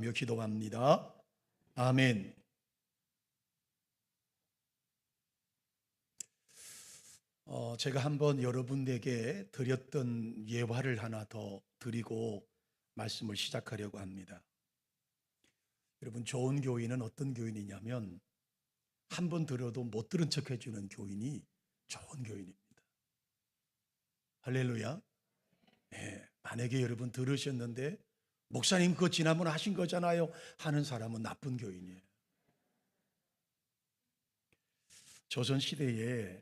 기도합니다. 아멘. 제가 한번 여러분에게 드렸던 예화를 하나 더 드리고 말씀을 시작하려고 합니다. 여러분, 좋은 교인은 어떤 교인이냐면 한 번 들어도 못 들은 척 해주는 교인이 좋은 교인입니다. 할렐루야. 만약에 여러분 들으셨는데 목사님 그거 지난번 하신 거잖아요 하는 사람은 나쁜 교인이에요. 조선시대에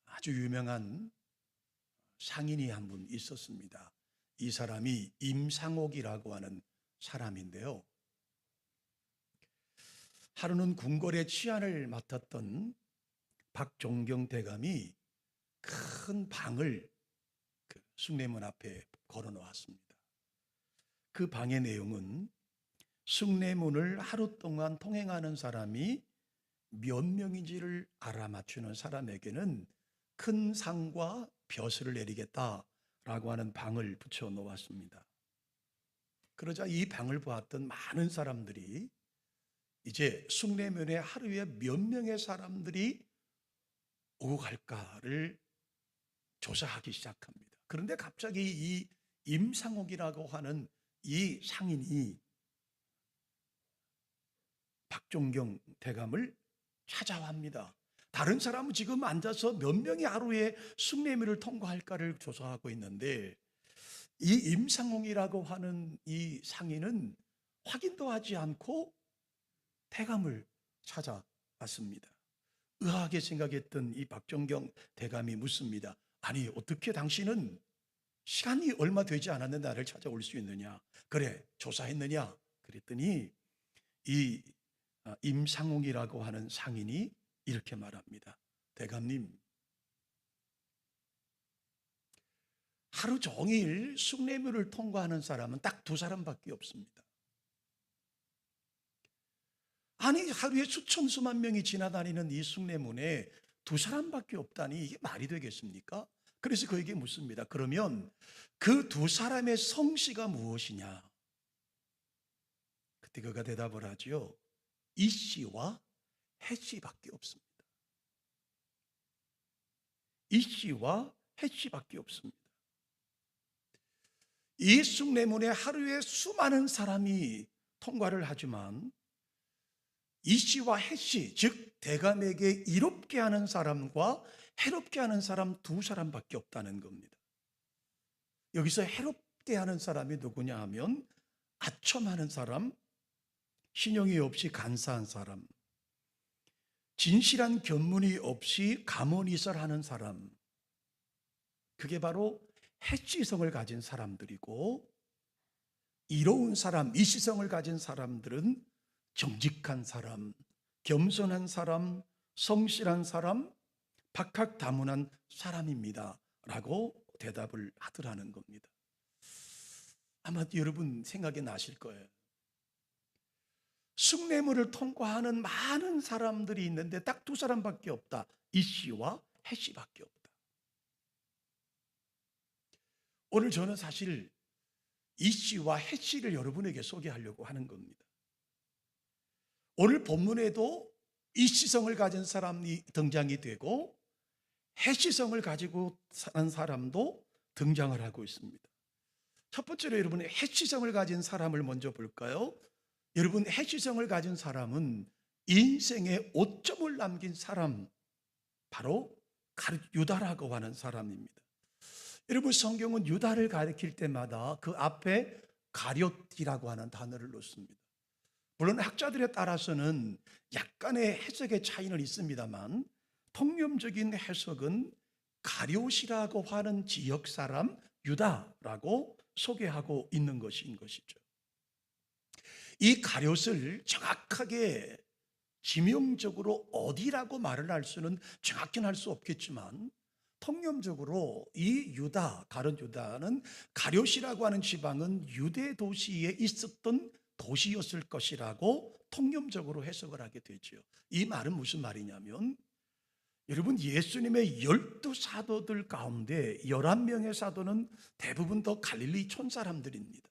아주 유명한 상인이 한 분 있었습니다. 이 사람이 임상옥이라고 하는 사람인데요. 하루는 궁궐의 치안을 맡았던 박종경 대감이 큰 방을 숭례문 앞에 걸어 놓았습니다. 그 방의 내용은 숭례문을 하루 동안 통행하는 사람이 몇 명인지를 알아맞추는 사람에게는 큰 상과 벼슬을 내리겠다라고 하는 방을 붙여 놓았습니다. 그러자 이 방을 보았던 많은 사람들이 이제 숭례문에 하루에 몇 명의 사람들이 오고 갈까를 조사하기 시작합니다. 그런데 갑자기 이 임상옥이라고 하는 이 상인이 박종경 대감을 찾아옵니다. 다른 사람은 지금 앉아서 몇 명이 하루에 숭례문을 통과할까를 조사하고 있는데 이 임상홍이라고 하는 이 상인은 확인도 하지 않고 대감을 찾아왔습니다. 의아하게 생각했던 이 박종경 대감이 묻습니다. 아니, 어떻게 당신은 시간이 얼마 되지 않았는데 나를 찾아올 수 있느냐? 그래, 조사했느냐? 그랬더니 이 임상홍이라고 하는 상인이 이렇게 말합니다. 대감님, 하루 종일 숭례문을 통과하는 사람은 딱 두 사람밖에 없습니다. 아니, 하루에 수천 수만 명이 지나다니는 이 숭례문에 두 사람밖에 없다니 이게 말이 되겠습니까? 그래서 그에게 묻습니다. 그러면 그 두 사람의 성씨가 무엇이냐? 그때 그가 대답을 하죠. 이 씨와 해 씨밖에 없습니다. 이 씨와 해 씨밖에 없습니다. 이 숭례문에 하루에 수많은 사람이 통과를 하지만 이 씨와 해 씨, 즉 대감에게 이롭게 하는 사람과 해롭게 하는 사람 두 사람밖에 없다는 겁니다. 여기서 해롭게 하는 사람이 누구냐 하면 아첨하는 사람, 신용이 없이 간사한 사람, 진실한 견문이 없이 가문이설하는 사람, 그게 바로 해지성을 가진 사람들이고, 이로운 사람, 이시성을 가진 사람들은 정직한 사람, 겸손한 사람, 성실한 사람, 박학다문한 사람입니다 라고 대답을 하더라는 겁니다. 아마 여러분 생각이 나실 거예요. 숭례문을 통과하는 많은 사람들이 있는데 딱 두 사람밖에 없다. 이 씨와 해 씨밖에 없다. 오늘 저는 사실 이 씨와 해 씨를 여러분에게 소개하려고 하는 겁니다. 오늘 본문에도 이 씨성을 가진 사람이 등장이 되고 해 씨성을 가지고 사는 사람도 등장을 하고 있습니다. 첫 번째로 여러분의 해 씨성을 가진 사람을 먼저 볼까요? 여러분, 해 씨성을 가진 사람은 인생에 오점을 남긴 사람, 바로 유다라고 하는 사람입니다. 여러분, 성경은 유다를 가리킬 때마다 그 앞에 가룟이라고 하는 단어를 넣습니다. 물론 학자들에 따라서는 약간의 해석의 차이는 있습니다만 통념적인 해석은 가룟이라고 하는 지역 사람 유다라고 소개하고 있는 것인 것이죠. 이 가룟을 정확하게 지명적으로 어디라고 말을 할 수는 정확히는 할 수 없겠지만 통념적으로 이 유다, 가룟 유다는 가룟이라고 하는 지방은 유대 도시에 있었던 도시였을 것이라고 통념적으로 해석을 하게 되죠. 이 말은 무슨 말이냐면 여러분, 예수님의 12 사도들 가운데 11명의 사도는 대부분 다 갈릴리 촌 사람들입니다.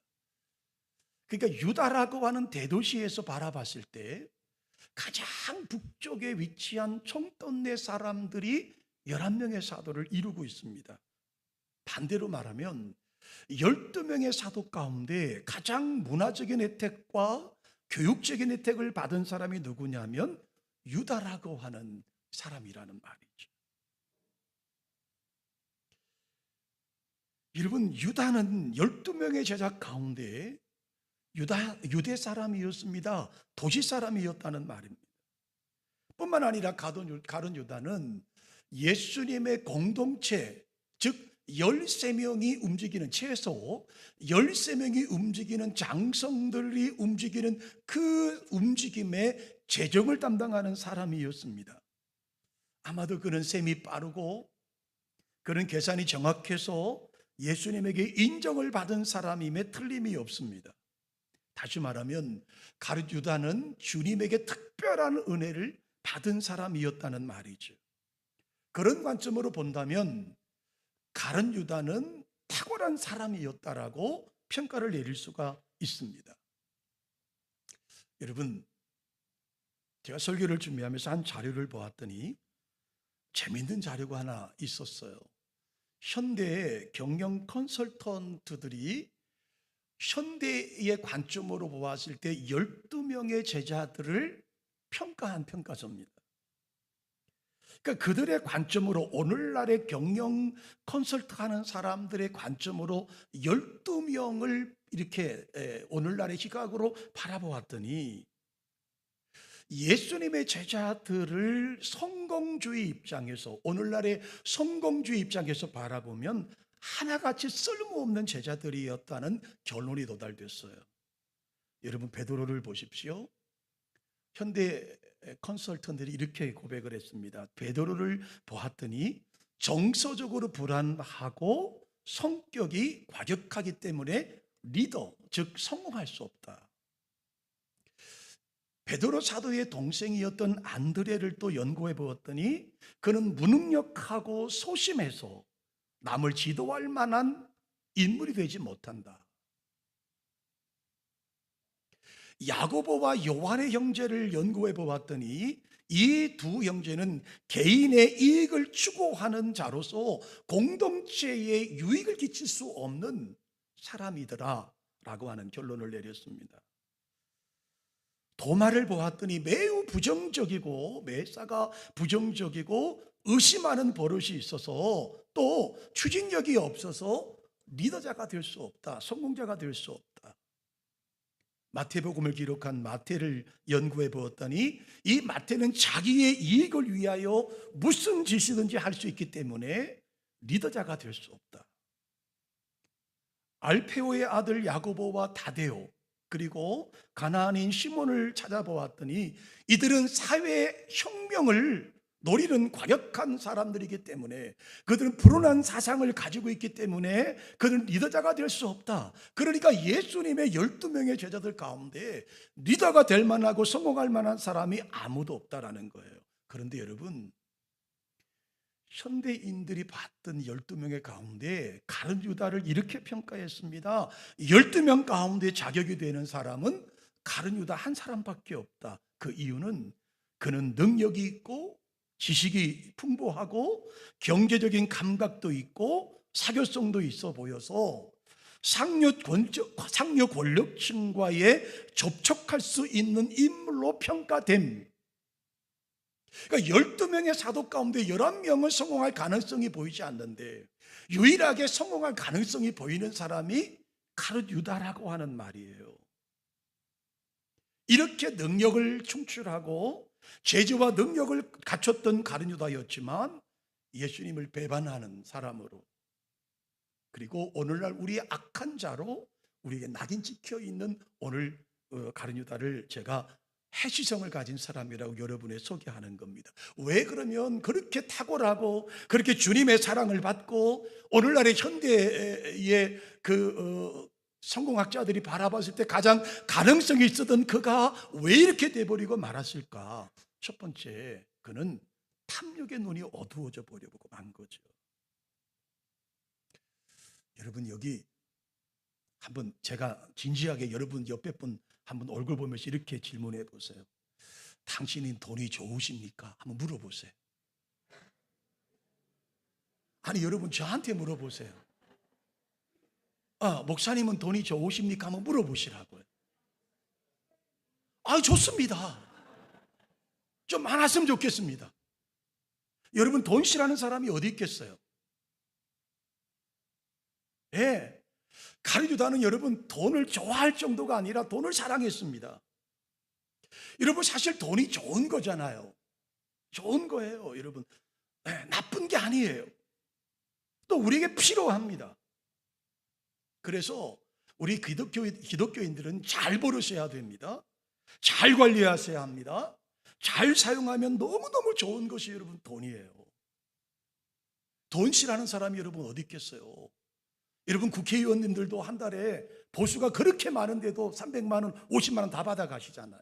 그러니까 유다라고 하는 대도시에서 바라봤을 때 가장 북쪽에 위치한 총돈네 사람들이 11명의 사도를 이루고 있습니다. 반대로 말하면 12명의 사도 가운데 가장 문화적인 혜택과 교육적인 혜택을 받은 사람이 누구냐면 유다라고 하는 사람이라는 말이죠. 여러분, 유다는 12명의 제자 가운데 유대 사람이었습니다. 도시 사람이었다는 말입니다. 뿐만 아니라 가룟 유다는 예수님의 공동체, 즉 13명이 움직이는, 최소 13명이 움직이는 장성들이 움직이는 그 움직임의 재정을 담당하는 사람이었습니다. 아마도 그는 셈이 빠르고 그는 계산이 정확해서 예수님에게 인정을 받은 사람임에 틀림이 없습니다. 다시 말하면 가룟 유다는 주님에게 특별한 은혜를 받은 사람이었다는 말이죠. 그런 관점으로 본다면 가룟 유다는 탁월한 사람이었다라고 평가를 내릴 수가 있습니다. 여러분, 제가 설교를 준비하면서 한 자료를 보았더니 재미있는 자료가 하나 있었어요. 현대의 경영 컨설턴트들이 현대의 관점으로 보았을 때 12명의 제자들을 평가한 평가서입니다. 그러니까 그들의 관점으로, 오늘날의 경영 컨설트 하는 사람들의 관점으로 12명을 이렇게 오늘날의 시각으로 바라보았더니 예수님의 제자들을 성공주의 입장에서, 오늘날의 성공주의 입장에서 바라보면 하나같이 쓸모없는 제자들이었다는 결론이 도달됐어요. 여러분, 베드로를 보십시오. 현대 컨설턴트들이 이렇게 고백을 했습니다. 베드로를 보았더니 정서적으로 불안하고 성격이 과격하기 때문에 리더, 즉 성공할 수 없다. 베드로 사도의 동생이었던 안드레를 또 연구해 보았더니 그는 무능력하고 소심해서 남을 지도할 만한 인물이 되지 못한다. 야고보와 요한의 형제를 연구해 보았더니 이 두 형제는 개인의 이익을 추구하는 자로서 공동체에 유익을 끼칠 수 없는 사람이더라 라고 하는 결론을 내렸습니다. 도마를 보았더니 매우 부정적이고, 매사가 부정적이고 의심하는 버릇이 있어서, 또 추진력이 없어서 리더자가 될 수 없다, 성공자가 될 수 없다. 마태복음을 기록한 마태를 연구해 보았더니 이 마태는 자기의 이익을 위하여 무슨 짓이든지 할 수 있기 때문에 리더자가 될 수 없다. 알페오의 아들 야고보와 다데오, 그리고 가나안인 시몬을 찾아보았더니 이들은 사회혁명을 노리는 과격한 사람들이기 때문에, 그들은 불온한 사상을 가지고 있기 때문에 그들은 리더자가 될 수 없다. 그러니까 예수님의 12명의 제자들 가운데 리더가 될 만하고 성공할 만한 사람이 아무도 없다라는 거예요. 그런데 여러분, 현대인들이 봤던 12명의 가운데 가룟 유다를 이렇게 평가했습니다. 12명 가운데 자격이 되는 사람은 가룟 유다 한 사람밖에 없다. 그 이유는 그는 능력이 있고 지식이 풍부하고 경제적인 감각도 있고 사교성도 있어 보여서 상류 권력층과의 접촉할 수 있는 인물로 평가됨. 그러니까 12명의 사도 가운데 11명은 성공할 가능성이 보이지 않는데 유일하게 성공할 가능성이 보이는 사람이 가룟 유다라고 하는 말이에요. 이렇게 능력을 충출하고 재주와 능력을 갖췄던 가룟 유다였지만 예수님을 배반하는 사람으로, 그리고 오늘날 우리의 악한 자로 우리에게 낙인 찍혀 있는 오늘 가룟 유다를 제가 해시성을 가진 사람이라고 여러분에 소개하는 겁니다. 왜 그러면 그렇게 탁월하고 그렇게 주님의 사랑을 받고 오늘날의 현대의 성공학자들이 바라봤을 때 가장 가능성이 있었던 그가 왜 이렇게 돼버리고 말았을까? 첫 번째, 그는 탐욕의 눈이 어두워져 버리고 만 거죠. 여러분, 여기 한번 제가 진지하게 여러분 옆에 분 한번 얼굴 보면서 이렇게 질문해 보세요. 당신은 돈이 좋으십니까? 한번 물어보세요. 아니 여러분 저한테 물어보세요. 목사님은 돈이 좋으십니까? 한번 물어보시라고요. 좋습니다. 좀 많았으면 좋겠습니다. 여러분 돈 싫어하는 사람이 어디 있겠어요? 예. 가룟유다는 여러분 돈을 좋아할 정도가 아니라 돈을 사랑했습니다. 여러분 사실 돈이 좋은 거잖아요. 좋은 거예요, 여러분. 나쁜 게 아니에요. 또 우리에게 필요합니다. 그래서 우리 기독교인들은 잘 벌으셔야 됩니다. 잘 관리하셔야 합니다. 잘 사용하면 너무너무 좋은 것이 여러분 돈이에요. 돈 싫어하는 사람이 여러분 어디 있겠어요? 여러분 국회의원님들도 한 달에 보수가 그렇게 많은데도 300만 원, 50만 원 다 받아 가시잖아요.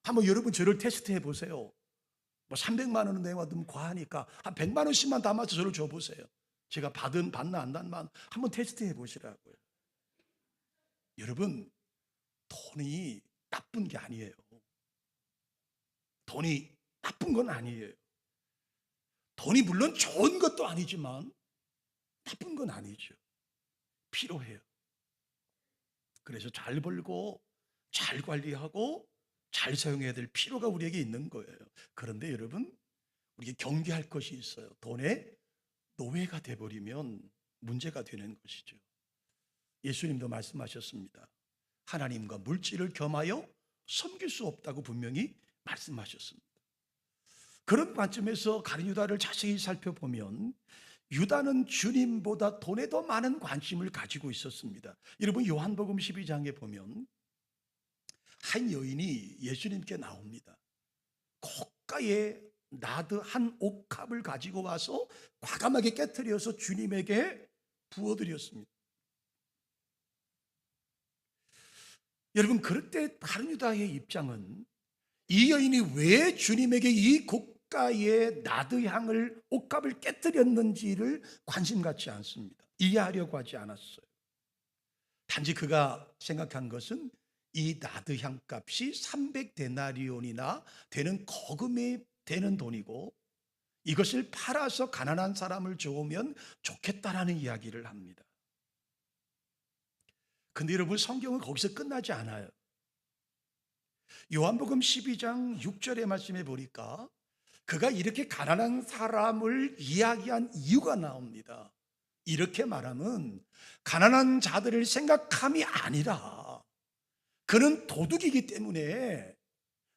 한번 여러분 저를 테스트해 보세요. 뭐 300만 원은 내가 너무 과하니까 한 100만 원씩만 담아서 저를 줘 보세요. 제가 받나 안 받나 한번 테스트해 보시라고요. 여러분 돈이 나쁜 게 아니에요. 돈이 나쁜 건 아니에요. 돈이 물론 좋은 것도 아니지만 나쁜 건 아니죠. 필요해요. 그래서 잘 벌고 잘 관리하고 잘 사용해야 될 필요가 우리에게 있는 거예요. 그런데 여러분 우리가 경계할 것이 있어요. 돈의 노예가 돼버리면 문제가 되는 것이죠. 예수님도 말씀하셨습니다. 하나님과 물질을 겸하여 섬길 수 없다고 분명히 말씀하셨습니다. 그런 관점에서 가룟유다를 자세히 살펴보면 유다는 주님보다 돈에 더 많은 관심을 가지고 있었습니다. 여러분 요한복음 12장에 보면 한 여인이 예수님께 나옵니다. 고가의 나드 한 옥합을 가지고 와서 과감하게 깨트려서 주님에게 부어드렸습니다. 여러분 그럴 때 가룟유다의 입장은 이 여인이 왜 주님에게 이 고가의 나드 향을 옥합을 깨뜨렸는지를 관심 갖지 않습니다. 이해하려고 하지 않았어요. 단지 그가 생각한 것은 이 나드 향값이 300데나리온이나 되는 거금이 되는 돈이고 이것을 팔아서 가난한 사람을 좋으면 좋겠다라는 이야기를 합니다. 근데 여러분 성경은 거기서 끝나지 않아요. 요한복음 12장 6절의 말씀에 보니까 그가 이렇게 가난한 사람을 이야기한 이유가 나옵니다. 이렇게 말하면 가난한 자들을 생각함이 아니라 그는 도둑이기 때문에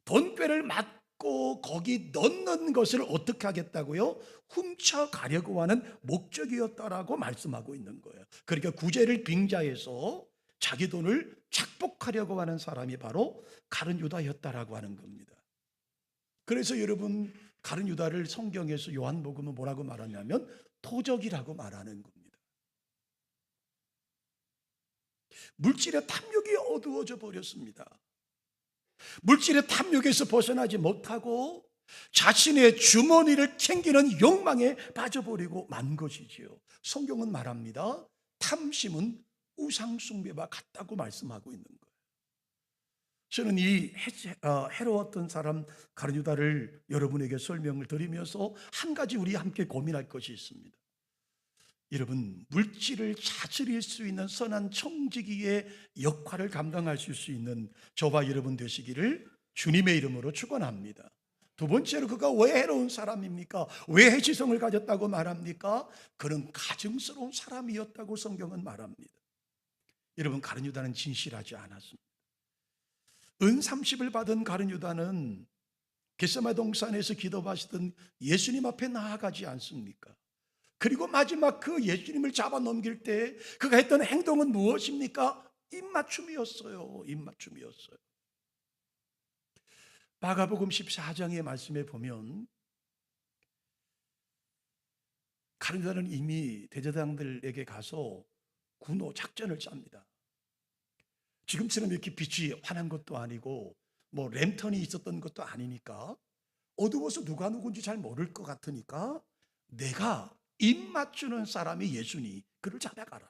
돈꾀를 맞고 거기 넣는 것을 어떻게 하겠다고요? 훔쳐가려고 하는 목적이었다라고 말씀하고 있는 거예요. 그러니까 구제를 빙자해서 자기 돈을 착복하려고 하는 사람이 바로 가룟유다였다라고 하는 겁니다. 그래서 여러분 가룟유다를 성경에서 요한복음은 뭐라고 말하냐면 토적이라고 말하는 겁니다. 물질의 탐욕이 어두워져 버렸습니다. 물질의 탐욕에서 벗어나지 못하고 자신의 주머니를 챙기는 욕망에 빠져버리고 만 것이지요. 성경은 말합니다. 탐심은 우상숭배와 같다고 말씀하고 있는 거예요. 저는 이 해로웠던 사람 가룟유다를 여러분에게 설명을 드리면서 한 가지 우리 함께 고민할 것이 있습니다. 여러분 물질을 다스릴 수 있는 선한 청지기의 역할을 감당할 수 있는 저와 여러분 되시기를 주님의 이름으로 축원합니다. 두 번째로 그가 왜 해로운 사람입니까? 왜 해치성을 가졌다고 말합니까? 그는 가증스러운 사람이었다고 성경은 말합니다. 여러분 가룟유다는 진실하지 않았습니다. 은 30을 받은 가룟유다는 겟세마네 동산에서 기도하시던 예수님 앞에 나아가지 않습니까? 그리고 마지막 그 예수님을 잡아 넘길 때 그가 했던 행동은 무엇입니까? 입맞춤이었어요. 입맞춤이었어요. 마가복음 14장의 말씀에 보면 가룟유다는 이미 대제사장들에게 가서 군호 작전을 짭니다. 지금처럼 이렇게 빛이 환한 것도 아니고 뭐 랜턴이 있었던 것도 아니니까 어두워서 누가 누군지 잘 모를 것 같으니까 내가 입 맞추는 사람이 예수니 그를 잡아가라.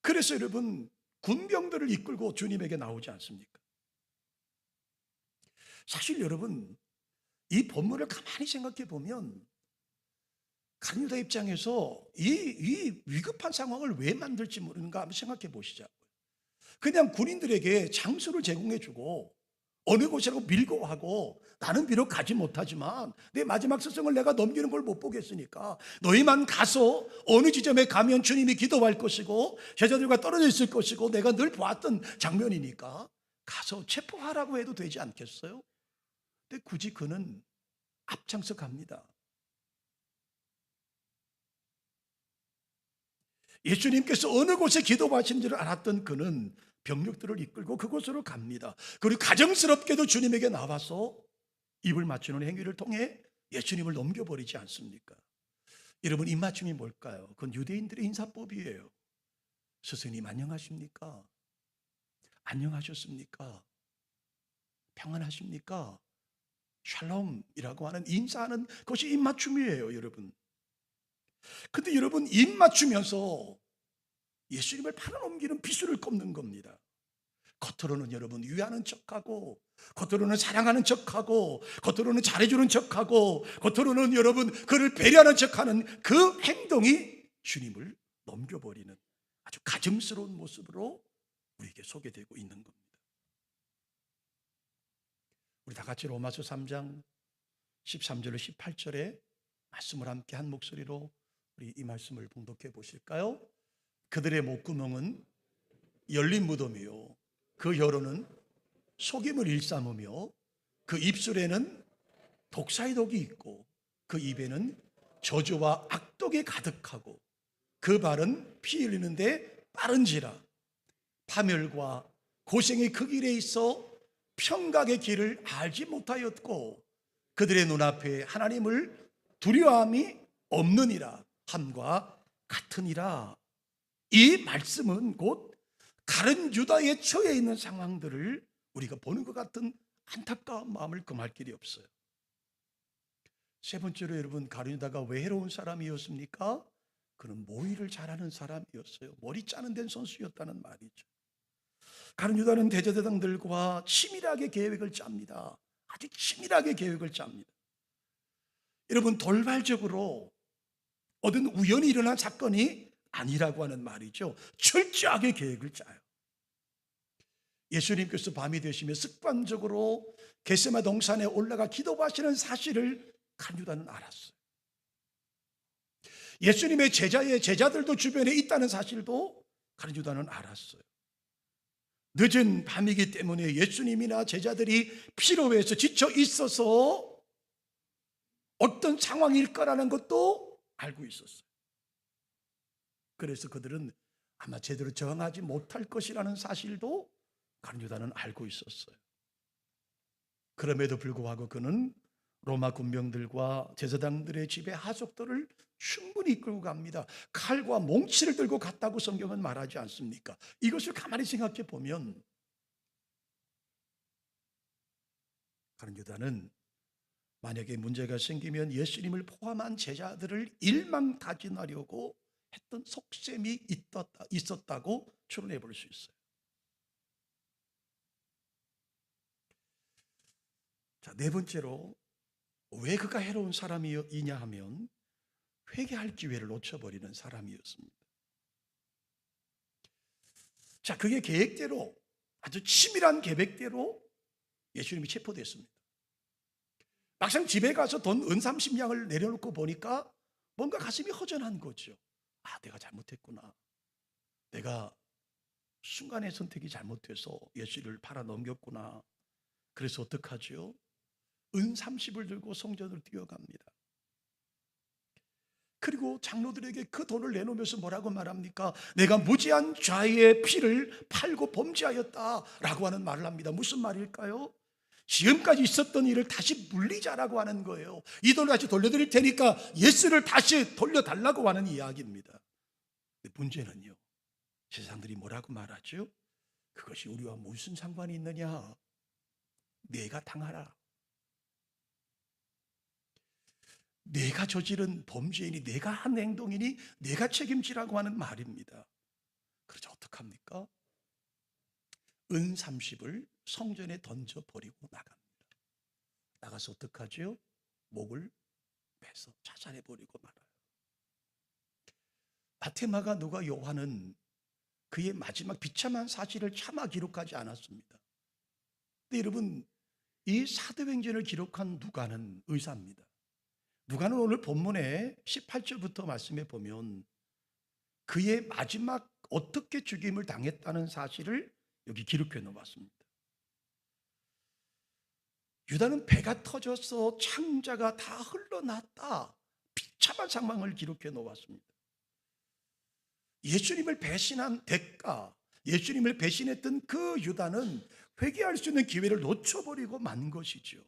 그래서 여러분 군병들을 이끌고 주님에게 나오지 않습니까? 사실 여러분 이 본문을 가만히 생각해 보면 가룟 유다 입장에서 이 위급한 상황을 왜 만들지 모르는가 한번 생각해 보시자고요. 그냥 군인들에게 장소를 제공해 주고 어느 곳이라고 밀고 하고, 나는 비록 가지 못하지만 내 마지막 스승을 내가 넘기는 걸 못 보겠으니까 너희만 가서 어느 지점에 가면 주님이 기도할 것이고 제자들과 떨어져 있을 것이고 내가 늘 보았던 장면이니까 가서 체포하라고 해도 되지 않겠어요? 근데 굳이 그는 앞장서 갑니다. 예수님께서 어느 곳에 기도하신 줄 알았던 그는 병력들을 이끌고 그곳으로 갑니다. 그리고 가정스럽게도 주님에게 나와서 입을 맞추는 행위를 통해 예수님을 넘겨버리지 않습니까? 여러분, 입맞춤이 뭘까요? 그건 유대인들의 인사법이에요. 스승님 안녕하십니까? 안녕하셨습니까? 평안하십니까? 샬롬이라고 하는 인사하는 것이 입맞춤이에요, 여러분. 근데 여러분, 입맞추면서 예수님을 팔아넘기는 비수를 꼽는 겁니다. 겉으로는 여러분 위하는 척하고, 겉으로는 사랑하는 척하고, 겉으로는 잘해주는 척하고, 겉으로는 여러분 그를 배려하는 척하는 그 행동이 주님을 넘겨버리는 아주 가증스러운 모습으로 우리에게 소개되고 있는 겁니다. 우리 다 같이 로마서 3장 13절로 18절에 말씀을 함께 한 목소리로 우리 이 말씀을 봉독해 보실까요? 그들의 목구멍은 열린 무덤이요, 그 혀로는 속임을 일삼으며 그 입술에는 독사의 독이 있고 그 입에는 저주와 악독이 가득하고 그 발은 피 흘리는데 빠른지라 파멸과 고생이 그 길에 있어 평강의 길을 알지 못하였고 그들의 눈앞에 하나님을 두려워함이 없느니라 함과 같으니라. 이 말씀은 곧 가룟 유다에 처해 있는 상황들을 우리가 보는 것 같은 안타까운 마음을 금할 길이 없어요. 세 번째로 여러분, 가룟 유다가 왜 해로운 사람이었습니까? 그는 모의를 잘하는 사람이었어요. 머리 짜는 데는 선수였다는 말이죠. 가룟 유다는 대제사장들과 치밀하게 계획을 짭니다. 아주 치밀하게 계획을 짭니다. 여러분, 돌발적으로 어떤 우연히 일어난 사건이 아니라고 하는 말이죠. 철저하게 계획을 짜요. 예수님께서 밤이 되시면 습관적으로 겟세마네 동산에 올라가 기도하시는 사실을 가룟 유다는 알았어요. 예수님의 제자들도 주변에 있다는 사실도 가룟 유다는 알았어요. 늦은 밤이기 때문에 예수님이나 제자들이 피로해서 지쳐 있어서 어떤 상황일 거라는 것도 알고 있었어요. 그래서 그들은 아마 제대로 저항하지 못할 것이라는 사실도 가룟 유다는 알고 있었어요. 그럼에도 불구하고 그는 로마 군병들과 제사장들의 집에 하속들을 충분히 이끌고 갑니다. 칼과 몽치를 들고 갔다고 성경은 말하지 않습니까? 이것을 가만히 생각해 보면 가룟 유다는 만약에 문제가 생기면 예수님을 포함한 제자들을 일망타진하려고 했던 속셈이 있었다고 추론해 볼 수 있어요. 자, 네 번째로 왜 그가 해로운 사람이냐 하면 회개할 기회를 놓쳐버리는 사람이었습니다. 자, 그게 계획대로, 아주 치밀한 계획대로 예수님이 체포됐습니다. 막상 집에 가서 돈 은 30냥을 내려놓고 보니까 뭔가 가슴이 허전한 거죠. 아, 내가 잘못했구나. 내가 순간의 선택이 잘못돼서 예수를 팔아 넘겼구나. 그래서 어떡하죠? 은 30을 들고 성전으로 뛰어갑니다. 그리고 장로들에게 그 돈을 내놓으면서 뭐라고 말합니까? 내가 무지한 자의 피를 팔고 범죄하였다라고 하는 말을 합니다. 무슨 말일까요? 지금까지 있었던 일을 다시 물리자라고 하는 거예요. 이 돈을 다시 돌려드릴 테니까 예수를 다시 돌려달라고 하는 이야기입니다. 근데 문제는요, 세상들이 뭐라고 말하죠? 그것이 우리와 무슨 상관이 있느냐? 내가 당하라. 내가 저지른 범죄이니 내가 한 행동이니 내가 책임지라고 하는 말입니다. 그러자 어떡합니까? 은 30을 성전에 던져버리고 나갑니다. 나가서 어떡하죠? 목을 매서 자살해버리고 말아요. 마태, 마가, 누가, 요한은 그의 마지막 비참한 사실을 차마 기록하지 않았습니다. 근데 여러분, 이 사도행전을 기록한 누가는 의사입니다. 누가는 오늘 본문에 18절부터 말씀해 보면 그의 마지막 어떻게 죽임을 당했다는 사실을 여기 기록해 놓았습니다. 유다는 배가 터져서 창자가 다 흘러났다, 비참한 상황을 기록해 놓았습니다. 예수님을 배신한 대가, 예수님을 배신했던 그 유다는 회개할 수 있는 기회를 놓쳐버리고 만 것이죠.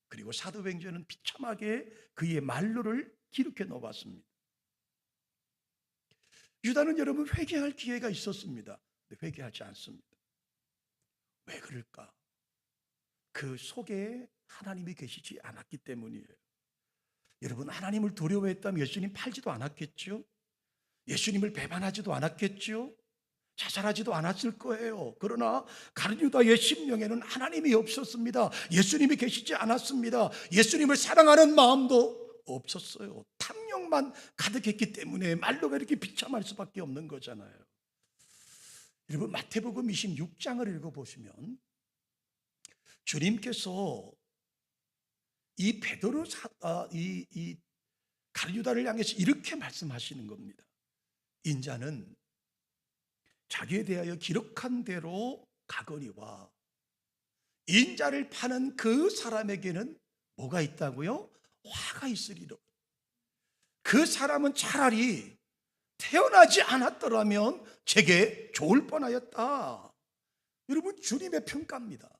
그리고 사도행전은 비참하게 그의 말로를 기록해 놓았습니다. 유다는 여러분 회개할 기회가 있었습니다. 근데 회개하지 않습니다. 왜 그럴까? 그 속에 하나님이 계시지 않았기 때문이에요. 여러분, 하나님을 두려워했다면 예수님 팔지도 않았겠죠? 예수님을 배반하지도 않았겠죠? 자살하지도 않았을 거예요. 그러나 가룟 유다의 심령에는 하나님이 없었습니다. 예수님이 계시지 않았습니다. 예수님을 사랑하는 마음도 없었어요. 탐욕만 가득했기 때문에 말로가 이렇게 비참할 수밖에 없는 거잖아요. 여러분, 마태복음 26장을 읽어보시면 주님께서 이 베드로 이 가룟 유다를 향해서 이렇게 말씀하시는 겁니다. 인자는 자기에 대하여 기록한 대로 가거니와 인자를 파는 그 사람에게는 뭐가 있다고요? 화가 있으리라. 그 사람은 차라리 태어나지 않았더라면 제게 좋을 뻔하였다. 여러분, 주님의 평가입니다.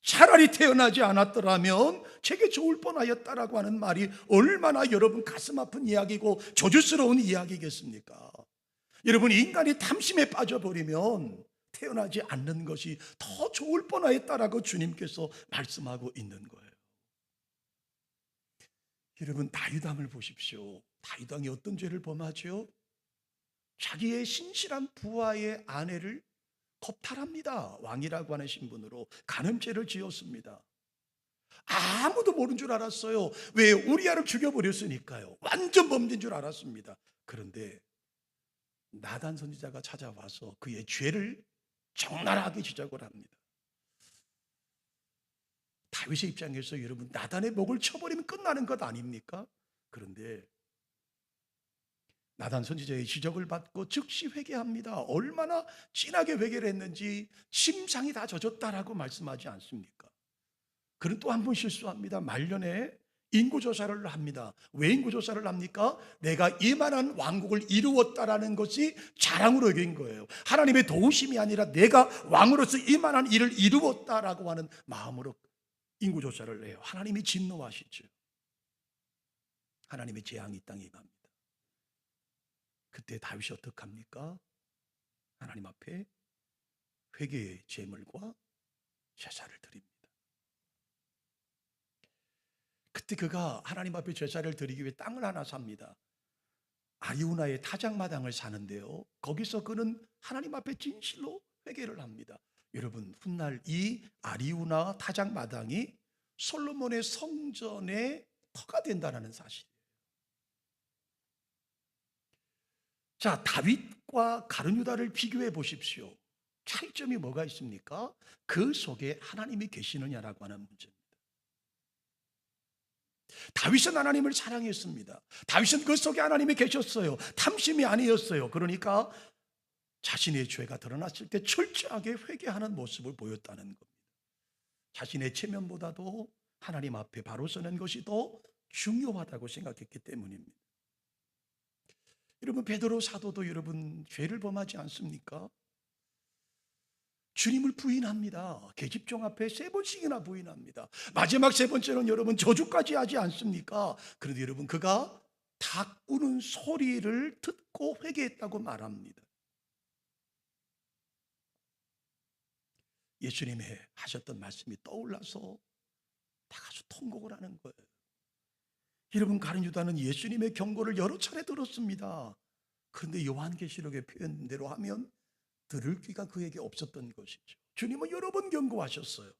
차라리 태어나지 않았더라면 제게 좋을 뻔하였다라고 하는 말이 얼마나 여러분 가슴 아픈 이야기고 저주스러운 이야기겠습니까? 여러분, 인간이 탐심에 빠져버리면 태어나지 않는 것이 더 좋을 뻔하였다라고 주님께서 말씀하고 있는 거예요. 여러분, 다윗왕을 보십시오. 다윗왕이 어떤 죄를 범하죠? 자기의 신실한 부하의 아내를 겁탈합니다. 왕이라고 하는 신분으로 간음죄를 지었습니다. 아무도 모르는 줄 알았어요. 왜? 우리아를 죽여버렸으니까요. 완전 범죄인 줄 알았습니다. 그런데 나단 선지자가 찾아와서 그의 죄를 적나라하게 지적을 합니다. 다윗의 입장에서 여러분, 나단의 목을 쳐버리면 끝나는 것 아닙니까? 그런데 나단 선지자의 지적을 받고 즉시 회개합니다. 얼마나 진하게 회개를 했는지 침상이 다 젖었다라고 말씀하지 않습니까? 그는 또 한 번 실수합니다. 말년에 인구조사를 합니다. 왜 인구조사를 합니까? 내가 이만한 왕국을 이루었다라는 것이 자랑으로 여긴 거예요. 하나님의 도우심이 아니라 내가 왕으로서 이만한 일을 이루었다라고 하는 마음으로 인구조사를 해요. 하나님이 진노하시죠. 하나님의 재앙이 이 땅에 임합니다. 그때 다윗이 어떡합니까? 하나님 앞에 회개의 제물과 제사를 드립니다. 그때 그가 하나님 앞에 제사를 드리기 위해 땅을 하나 삽니다. 아리우나의 타작마당을 사는데요, 거기서 그는 하나님 앞에 진실로 회개를 합니다. 여러분, 훗날 이 아리우나 타작마당이 솔로몬의 성전의 터가 된다는 사실이에요. 자, 다윗과 가룟 유다를 비교해 보십시오. 차이점이 뭐가 있습니까? 그 속에 하나님이 계시느냐라고 하는 문제입니다. 다윗은 하나님을 사랑했습니다. 다윗은 그 속에 하나님이 계셨어요. 탐심이 아니었어요. 그러니까 자신의 죄가 드러났을 때 철저하게 회개하는 모습을 보였다는 겁니다. 자신의 체면보다도 하나님 앞에 바로 서는 것이 더 중요하다고 생각했기 때문입니다. 여러분, 베드로 사도도 여러분 죄를 범하지 않습니까? 주님을 부인합니다. 계집종 앞에 3번씩이나 부인합니다. 마지막 3번째는 여러분 저주까지 하지 않습니까? 그런데 여러분, 그가 닭 우는 소리를 듣고 회개했다고 말합니다. 예수님이 하셨던 말씀이 떠올라서 나가서 통곡을 하는 거예요. 여러분, 가룟 유다는 예수님의 경고를 여러 차례 들었습니다. 그런데 요한계시록의 표현대로 하면 들을 귀가 그에게 없었던 것이죠. 주님은 여러 번 경고하셨어요.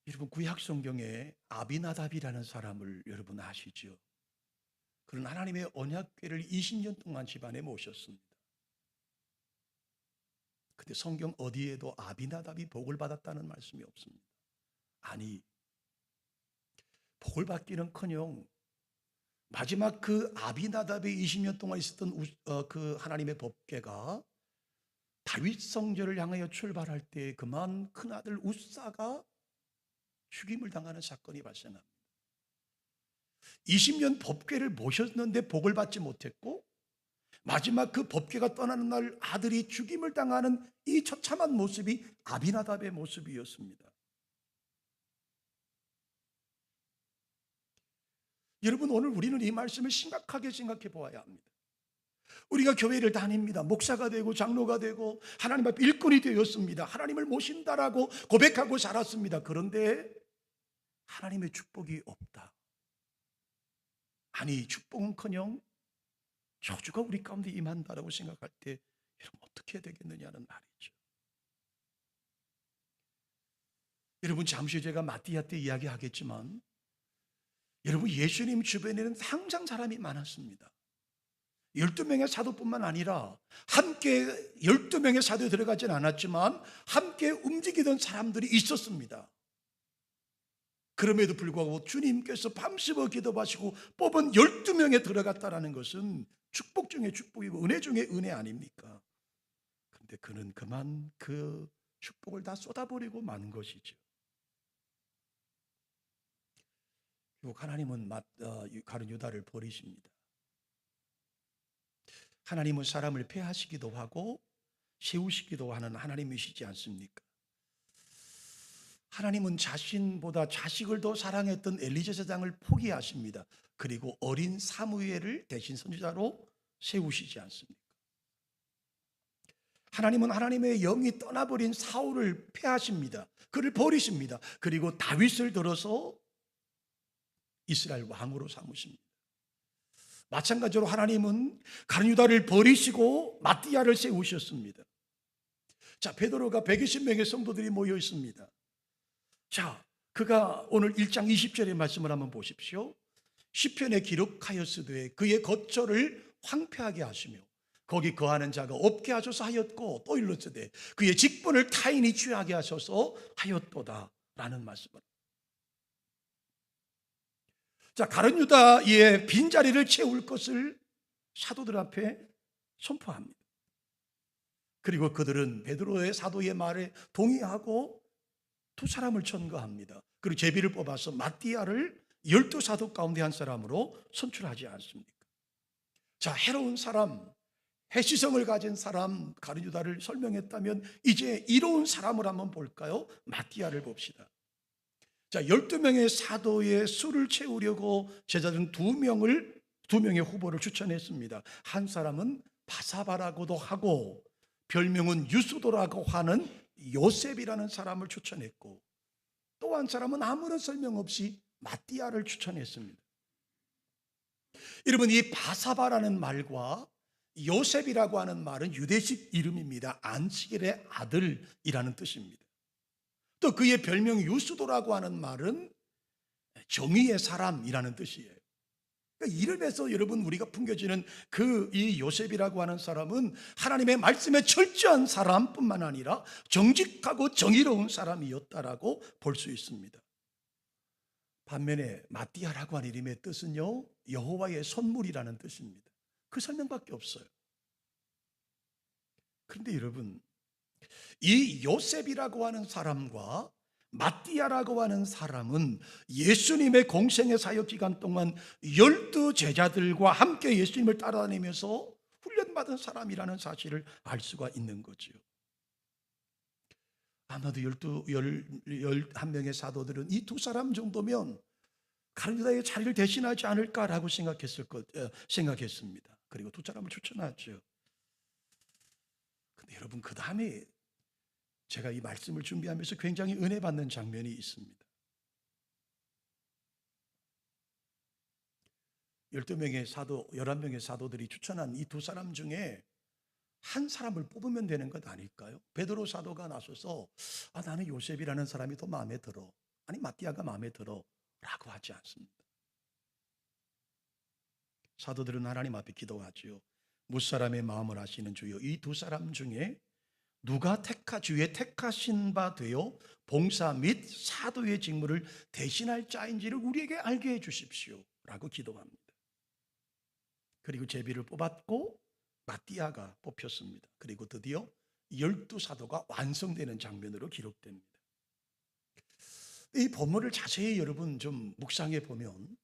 여러분, 구약 성경에 아비나답이라는 사람을 여러분 아시죠? 그는 하나님의 언약궤를 20년 동안 집안에 모셨습니다. 근데 성경 어디에도 아비나답이 복을 받았다는 말씀이 없습니다. 아니, 복을 받기는커녕 마지막 그 아비나답이 20년 동안 있었던 그 하나님의 법궤가 다윗 성전을 향하여 출발할 때 그만 큰아들 우사가 죽임을 당하는 사건이 발생합니다. 20년 법궤를 모셨는데 복을 받지 못했고, 마지막 그 법궤가 떠나는 날 아들이 죽임을 당하는 이 처참한 모습이 아비나답의 모습이었습니다. 여러분, 오늘 우리는 이 말씀을 심각하게 생각해 보아야 합니다. 우리가 교회를 다닙니다. 목사가 되고 장로가 되고 하나님 앞에 일꾼이 되었습니다. 하나님을 모신다라고 고백하고 살았습니다. 그런데 하나님의 축복이 없다. 아니, 축복은커녕 저주가 우리 가운데 임한다라고 생각할 때 여러분 어떻게 해야 되겠느냐는 말이죠. 여러분, 잠시 제가 마띠아 때 이야기하겠지만 여러분, 예수님 주변에는 항상 사람이 많았습니다. 12명의 사도뿐만 아니라 함께 12명의 사도에 들어가진 않았지만 함께 움직이던 사람들이 있었습니다. 그럼에도 불구하고 주님께서 밤새워 기도하시고 뽑은 12명에 들어갔다는 것은 축복 중에 축복이고 은혜 중에 은혜 아닙니까? 그런데 그는 그만 그 축복을 다 쏟아버리고 만 것이죠. 결국 하나님은 가룟 유다를 버리십니다. 하나님은 사람을 폐하시기도 하고 세우시기도 하는 하나님이시지 않습니까? 하나님은 자신보다 자식을 더 사랑했던 엘리제사장을 포기하십니다. 그리고 어린 사무엘을 대신 선지자로 세우시지 않습니까? 하나님은 하나님의 영이 떠나버린 사울을 폐하십니다. 그를 버리십니다. 그리고 다윗을 들어서 이스라엘 왕으로 삼으십니다. 마찬가지로 하나님은 가룟 유다를 버리시고 마띠아를 세우셨습니다. 자, 베드로가 120명의 성도들이 모여 있습니다. 자, 그가 오늘 1장 20절의 말씀을 한번 보십시오. 시편에 기록하였으되 그의 거처를 황폐하게 하시며 거기 거하는 자가 없게 하셔서 하였고, 또 일렀으되 그의 직분을 타인이 취하게 하셔서 하였도다 라는 말씀을. 자, 가룟 유다의 빈자리를 채울 것을 사도들 앞에 선포합니다. 그리고 그들은 베드로의 사도의 말에 동의하고 두 사람을 천거합니다. 그리고 제비를 뽑아서 마띠아를 12사도 가운데 한 사람으로 선출하지 않습니까? 자, 해로운 사람, 해시성을 가진 사람 가룟 유다를 설명했다면 이제 이로운 사람을 한번 볼까요? 마띠아를 봅시다. 자, 12명의 사도의 수를 채우려고 제자들은 두 명의 후보를 추천했습니다. 한 사람은 바사바라고도 하고 별명은 유수도라고 하는 요셉이라는 사람을 추천했고, 또 한 사람은 아무런 설명 없이 마띠아를 추천했습니다. 여러분, 이 바사바라는 말과 요셉이라고 하는 말은 유대식 이름입니다. 안식일의 아들이라는 뜻입니다. 또 그의 별명 유수도라고 하는 말은 정의의 사람이라는 뜻이에요. 그러니까 이름에서 여러분 우리가 풍겨지는 이 요셉이라고 하는 사람은 하나님의 말씀에 철저한 사람뿐만 아니라 정직하고 정의로운 사람이었다라고 볼 수 있습니다. 반면에 마띠아라고 하는 이름의 뜻은요, 여호와의 선물이라는 뜻입니다. 그 설명밖에 없어요. 그런데 여러분, 이 요셉이라고 하는 사람과 마띠아라고 하는 사람은 예수님의 공생의 사역 기간 동안 12 제자들과 함께 예수님을 따라다니면서 훈련받은 사람이라는 사실을 알 수가 있는 거죠. 아마도 11명의 사도들은 이 두 사람 정도면 가룟 유다의 자리를 대신하지 않을까라고 생각했습니다. 그리고 두 사람을 추천하죠. 근데 여러분, 그 다음에 제가 이 말씀을 준비하면서 굉장히 은혜 받는 장면이 있습니다. 12명의 사도, 11명의 사도들이 추천한 이 두 사람 중에 한 사람을 뽑으면 되는 것 아닐까요? 베드로 사도가 나서서 나는 요셉이라는 사람이 더 마음에 들어, 아니 마띠아가 마음에 들어 라고 하지 않습니다. 사도들은 하나님 앞에 기도하지요. 무사람의 마음을 아시는 주여, 이 두 사람 중에 누가 주의 택하신 바 되어 봉사 및 사도의 직무를 대신할 자인지를 우리에게 알게 해 주십시오 라고 기도합니다. 그리고 제비를 뽑았고 마띠아가 뽑혔습니다. 그리고 드디어 12사도가 완성되는 장면으로 기록됩니다. 이 본문을 자세히 여러분 좀 묵상해 보면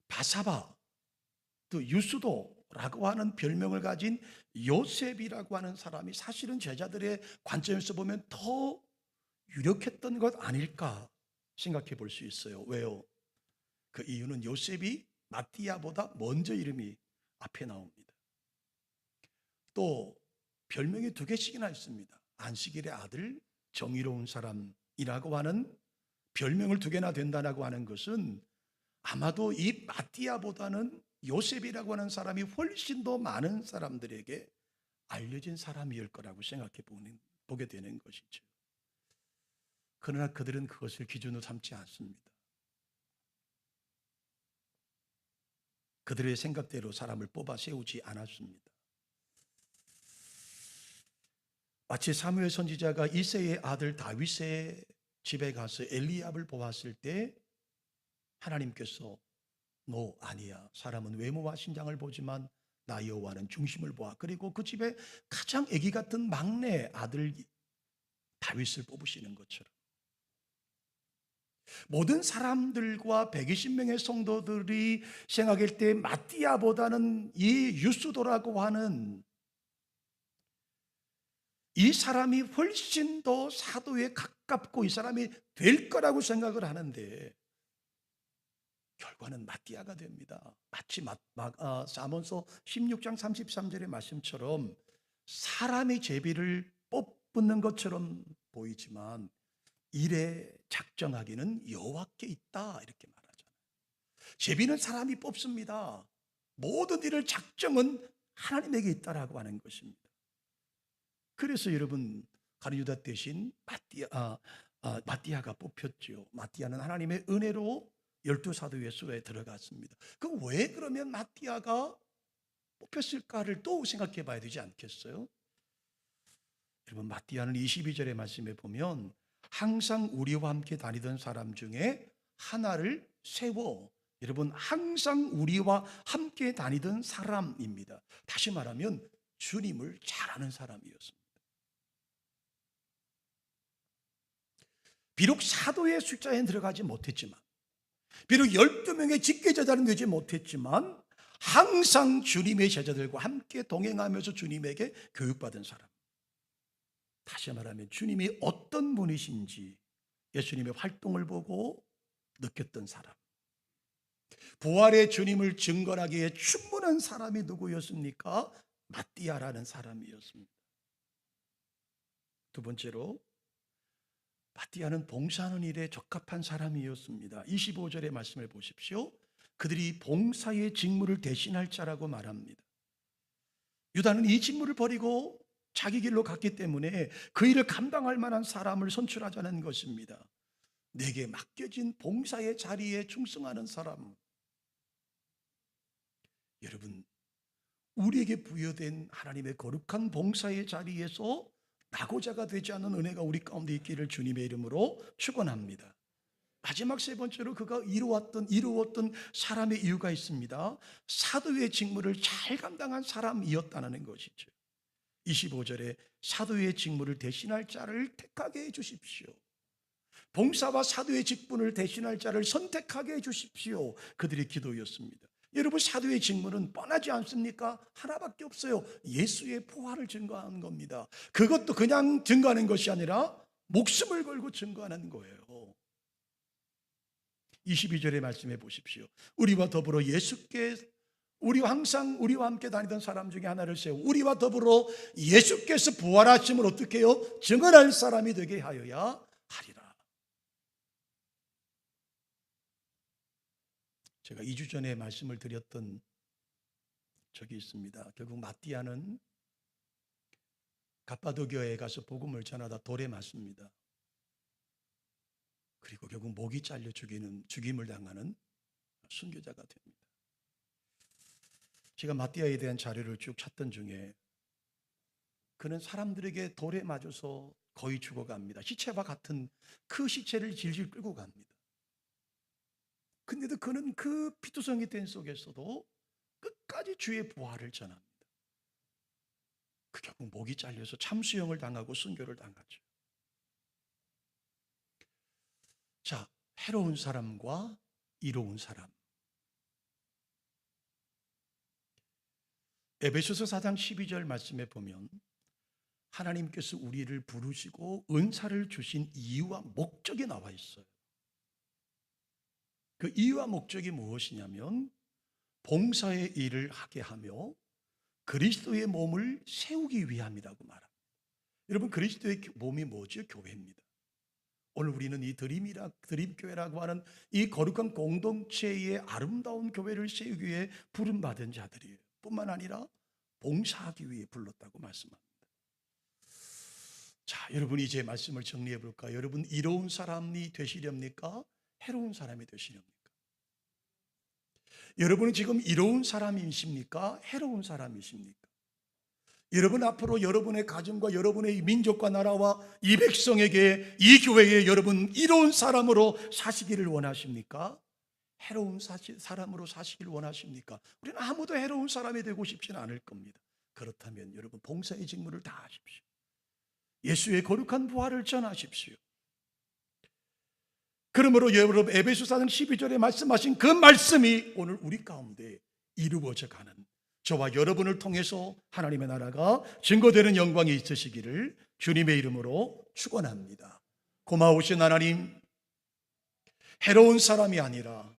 바사바, 또 유수도라고 하는 별명을 가진 요셉이라고 하는 사람이 사실은 제자들의 관점에서 보면 더 유력했던 것 아닐까 생각해 볼 수 있어요. 왜요? 그 이유는 요셉이 마띠아보다 먼저 이름이 앞에 나옵니다. 또 별명이 2개씩이나 있습니다. 안식일의 아들, 정의로운 사람이라고 하는 별명을 2개나 된다고 하는 것은 아마도 이 마띠아보다는 요셉이라고 하는 사람이 훨씬 더 많은 사람들에게 알려진 사람일 거라고 보게 되는 것이죠. 그러나 그들은 그것을 기준으로 삼지 않습니다. 그들의 생각대로 사람을 뽑아 세우지 않았습니다. 마치 사무엘 선지자가 이새의 아들 다윗의 집에 가서 엘리압을 보았을 때 하나님께서 너 아니야, 사람은 외모와 신장을 보지만 나 여호와는 중심을 보아, 그리고 그 집에 가장 아기 같은 막내 아들 다윗을 뽑으시는 것처럼 모든 사람들과 120명의 성도들이 생각할 때 마띠아보다는 이 유스도라고 하는 이 사람이 훨씬 더 사도에 가깝고 이 사람이 될 거라고 생각을 하는데 결과는 마띠아가 됩니다. 마치 사몬서 16장 33절의 말씀처럼 사람이 제비를 뽑는 것처럼 보이지만 일에 작정하기는 여호와께 있다 이렇게 말하잖아요. 제비는 사람이 뽑습니다. 모든 일을 작정은 하나님에게 있다라고 하는 것입니다. 그래서 여러분 가룟유다 대신 마띠아가 뽑혔죠. 마띠아는 하나님의 은혜로 12사도의 수에 들어갔습니다. 그럼 왜 그러면 마띠아가 뽑혔을까를 또 생각해 봐야 되지 않겠어요? 여러분 마띠아는 22절의 말씀에 보면 항상 우리와 함께 다니던 사람 중에 하나를 세워, 여러분 항상 우리와 함께 다니던 사람입니다. 다시 말하면 주님을 잘 아는 사람이었습니다. 비록 사도의 숫자에 들어가지 못했지만, 비록 12명의 직계제자는 되지 못했지만 항상 주님의 제자들과 함께 동행하면서 주님에게 교육받은 사람, 다시 말하면 주님이 어떤 분이신지 예수님의 활동을 보고 느꼈던 사람, 부활의 주님을 증거하기에 충분한 사람이 누구였습니까? 마띠아라는 사람이었습니다. 두 번째로 마띠아는 봉사하는 일에 적합한 사람이었습니다. 25절의 말씀을 보십시오. 그들이 봉사의 직무를 대신할 자라고 말합니다. 유다는 이 직무를 버리고 자기 길로 갔기 때문에 그 일을 감당할 만한 사람을 선출하자는 것입니다. 내게 맡겨진 봉사의 자리에 충성하는 사람. 여러분, 우리에게 부여된 하나님의 거룩한 봉사의 자리에서 낙오자가 되지 않는 은혜가 우리 가운데 있기를 주님의 이름으로 축원합니다. 마지막 세 번째로 그가 이루었던 사람의 이유가 있습니다. 사도의 직무를 잘 감당한 사람이었다는 것이죠. 25절에 사도의 직무를 대신할 자를 택하게 해 주십시오. 봉사와 사도의 직분을 대신할 자를 선택하게 해 주십시오. 그들의 기도였습니다. 여러분, 사도의 직무는 뻔하지 않습니까? 하나밖에 없어요. 예수의 부활을 증거하는 겁니다. 그것도 그냥 증거하는 것이 아니라 목숨을 걸고 증거하는 거예요. 22절의 말씀해 보십시오. 우리와 더불어 항상 우리와 함께 다니던 사람 중에 하나를 세워 우리와 더불어 예수께서 부활하심을 어떻게 해요? 증언할 사람이 되게 하여야 하리라. 제가 2주 전에 말씀을 드렸던 적이 있습니다. 결국 마띠아는 갑바도교에 가서 복음을 전하다 돌에 맞습니다. 그리고 결국 목이 잘려 죽임을 당하는 순교자가 됩니다. 제가 마띠아에 대한 자료를 쭉 찾던 중에 그는 사람들에게 돌에 맞아서 거의 죽어갑니다. 시체와 같은 그 시체를 질질 끌고 갑니다. 근데도 그는 그 피투성이 된 속에서도 끝까지 주의 부활을 전합니다. 그 결국 목이 잘려서 참수형을 당하고 순교를 당하죠. 자, 해로운 사람과 이로운 사람. 에베소서 4장 12절 말씀에 보면 하나님께서 우리를 부르시고 은사를 주신 이유와 목적이 나와 있어요. 그 이유와 목적이 무엇이냐면 봉사의 일을 하게 하며 그리스도의 몸을 세우기 위함이라고 말합니다. 여러분, 그리스도의 몸이 뭐죠? 교회입니다. 오늘 우리는 이 드림교회라고 하는 이 거룩한 공동체의 아름다운 교회를 세우기 위해 부름받은 자들이에요. 뿐만 아니라 봉사하기 위해 불렀다고 말씀합니다. 자, 여러분 이제 말씀을 정리해 볼까요? 여러분, 이로운 사람이 되시렵니까? 해로운 사람이 되시렵니까? 여러분은 지금 이로운 사람이십니까? 해로운 사람이십니까? 여러분 앞으로 여러분의 가정과 여러분의 민족과 나라와 이 백성에게, 이 교회에 여러분 이로운 사람으로 사시기를 원하십니까? 해로운 사람으로 사시길 원하십니까? 우리는 아무도 해로운 사람이 되고 싶지는 않을 겁니다. 그렇다면 여러분 봉사의 직무를 다하십시오. 예수의 거룩한 부활을 전하십시오. 그러므로 여러분 에베소 4장 12절에 말씀하신 그 말씀이 오늘 우리 가운데 이루어져 가는, 저와 여러분을 통해서 하나님의 나라가 증거되는 영광이 있으시기를 주님의 이름으로 축원합니다. 고마우신 하나님, 해로운 사람이 아니라